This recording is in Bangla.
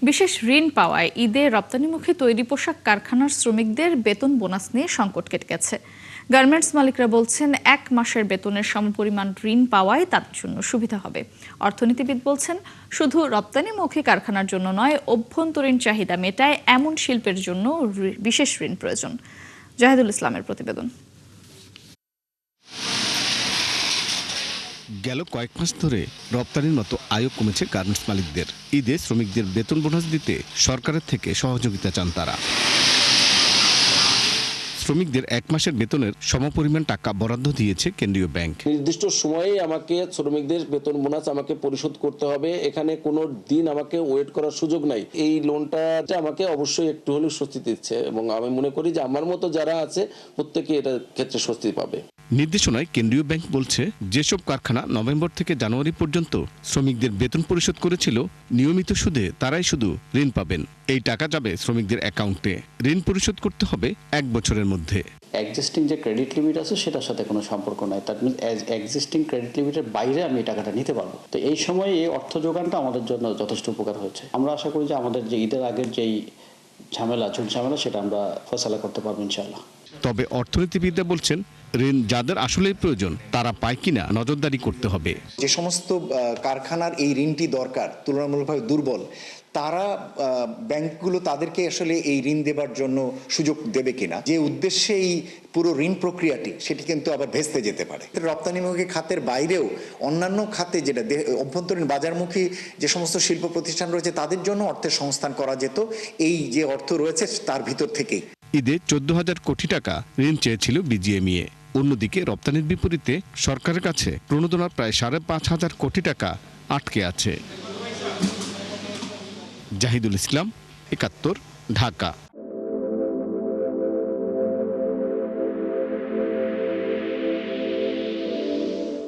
বিশেষ ঋণ পাওয়ায় ঈদে রপ্তানিমুখী তৈরি পোশাক কারখানার শ্রমিকদের বেতন বোনাস নিয়ে সংকট কেটে গেছে। গার্মেন্টস মালিকরা বলছেন 1 মাসের বেতনের সমপরিমাণ ঋণ পাওয়ায় তাদের জন্য সুবিধা হবে। অর্থনীতিবিদ বলছেন শুধু রপ্তানিমুখী কারখানার জন্য নয়, অভ্যন্তরীণ চাহিদা মেটায় এমন শিল্পের জন্য বিশেষ ঋণ প্রয়োজন। জাহিদুল ইসলামের প্রতিবেদন। গেল কয়েক মাস ধরে রপ্তানির মতো আয়ও কমেছে গার্মেন্টস মালিকদের। ঈদে শ্রমিকদের বেতন বোনাস দিতে সরকারের থেকে সহযোগিতা চান তারা। শ্রমিকদের 1 মাসের বেতনের সমপরিমাণ টাকা বরাদ্দ দিয়েছে কেন্দ্রীয় ব্যাংক। নির্দিষ্ট সময়ে আমাকে শ্রমিকদের বেতন বোনাস আমাকে পরিশোধ করতে হবে, এখানে কোনো দিন আমাকে ওয়েট করার সুযোগ নাই। এই লোনটা আমাকে অবশ্যই একটু হলেও স্বস্তি দিচ্ছে এবং আমি মনে করি যে আমার মতো যারা আছে প্রত্যেকে এটার ক্ষেত্রে স্বস্তি পাবে। নির্দেশনায় কেন্দ্রীয় ব্যাংক বলছে, যেসব কারখানা নভেম্বর থেকে জানুয়ারি পর্যন্ত শ্রমিকদের বেতন পরিশোধ করেছিল নিয়মিত সুদে, তারাই শুধু ঋণ পাবেন। এই টাকা যাবে শ্রমিকদের অ্যাকাউন্টে। ঋণ পরিশোধ করতে হবে 1 বছরের মধ্যে। এক্সিস্টিং যে ক্রেডিট লিমিট আছে সেটার সাথে কোনো সম্পর্ক নাই। দ্যাট মিনস এক্সিস্টিং ক্রেডিট লিমিটের বাইরে আমি টাকাটা নিতে পারবো। তো এই সময় এই অর্থ যোগানটা আমাদের জন্য যথেষ্ট উপকার হয়েছে। আমরা আশা করি যে আমাদের যে ঈদের আগের যেই ঝামেলা সেটা আমরা ফয়সালা করতে পারবো ইনশাআল্লাহ। তবে অর্থনীতিবিদরা বলছেন, ঋণ যাদের আসলে প্রয়োজন তারা পায় কিনা নজরদারি করতে হবে। যে সমস্ত কারখানার এই ঋণটি দরকার, তুলনামূলকভাবে দুর্বল, তারা ব্যাংকগুলো তাদেরকে আসলে এই ঋণ দেবার জন্য সুযোগ দেবে কিনা, যে উদ্দেশ্যে এই পুরো ঋণ প্রক্রিয়াটি, সেটি কিন্তু আবার ভেস্তে যেতে পারে। রপ্তানিমুখী খাতের বাইরেও অন্যান্য খাতে, যেটা অভ্যন্তরীণ বাজারমুখী যে সমস্ত শিল্প প্রতিষ্ঠান রয়েছে, তাদের জন্য অর্থের সংস্থান করা যেত এই যে অর্থ রয়েছে তার ভিতর থেকেই। ঈদে 14,000 কোটি টাকা ঋণ চেয়েছিল বিজিএমইএ। অন্যদিকে রপ্তানির বিপরীতে সরকারের কাছে প্রণোদনার প্রায় 5,500 কোটি টাকা আটকে আছে। জাহিদুল ইসলাম, 71, ঢাকা।